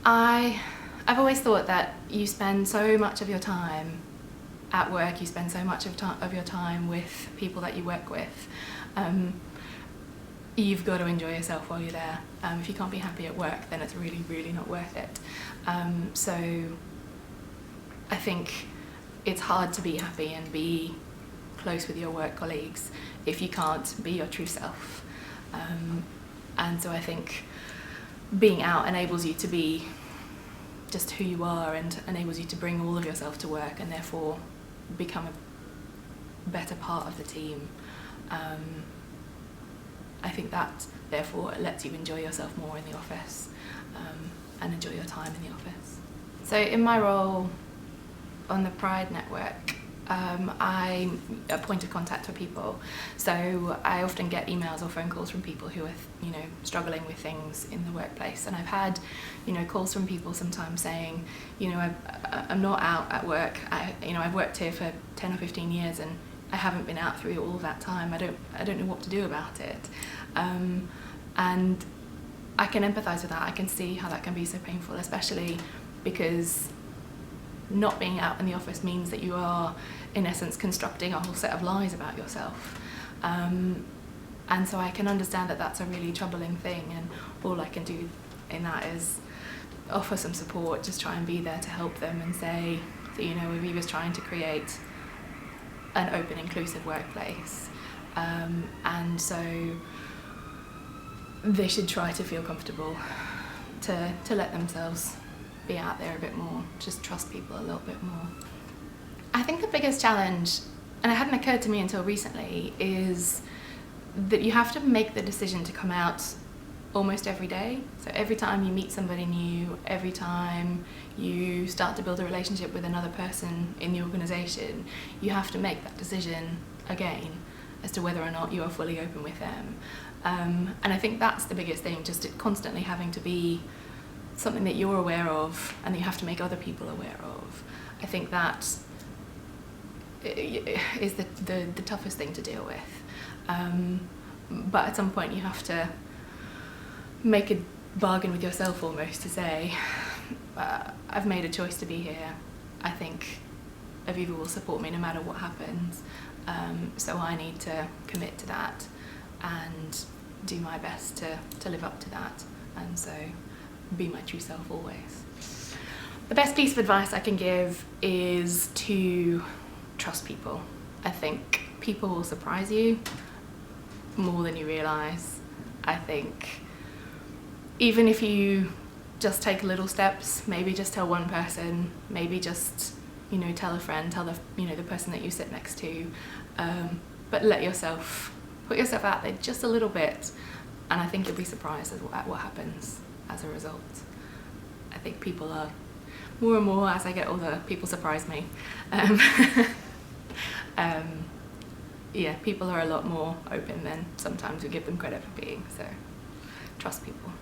I've always thought that you spend so much of your time at work, you spend so much of your time with people that you work with. You've got to enjoy yourself while you're there. If you can't be happy at work, then it's really, really not worth it. So I think it's hard to be happy and be close with your work colleagues if you can't be your true self. And so I think being out enables you to be just who you are and enables you to bring all of yourself to work and therefore become a better part of the team. I think that therefore it lets you enjoy yourself more in the office and enjoy your time in the office. So in my role on the Pride Network, I'm a point of contact for people. So I often get emails or phone calls from people who are, struggling with things in the workplace. And I've had, calls from people sometimes saying, I'm not out at work. I've worked here for 10 or 15 years and I haven't been out through all that time. I don't know what to do about it. And I can empathise with that. I can see how that can be so painful, especially because not being out in the office means that you are, in essence, constructing a whole set of lies about yourself. And so I can understand that that's a really troubling thing, and all I can do in that is offer some support, just try and be there to help them and say that, Aviva's trying to create an open, inclusive workplace. And so they should try to feel comfortable to let themselves be out there a bit more, just trust people a little bit more. I think the biggest challenge, and it hadn't occurred to me until recently, is that you have to make the decision to come out almost every day. So every time you meet somebody new, every time you start to build a relationship with another person in the organisation, you have to make that decision again as to whether or not you are fully open with them. And I think that's the biggest thing, just it constantly having to be something that you're aware of and that you have to make other people aware of. I think that is the toughest thing to deal with. But at some point you have to make a bargain with yourself almost to say, I've made a choice to be here. I think Aviva will support me no matter what happens. So I need to commit to that and do my best to live up to that. And so be my true self always. The best piece of advice I can give is to trust people. I think people will surprise you more than you realise. I think even if you just take little steps, maybe just tell one person, maybe just tell a friend, tell the person that you sit next to, but put yourself out there just a little bit, and I think you'll be surprised at what happens as a result. I think people are, more and more as I get older, people surprise me. People are a lot more open than sometimes we give them credit for being, so trust people.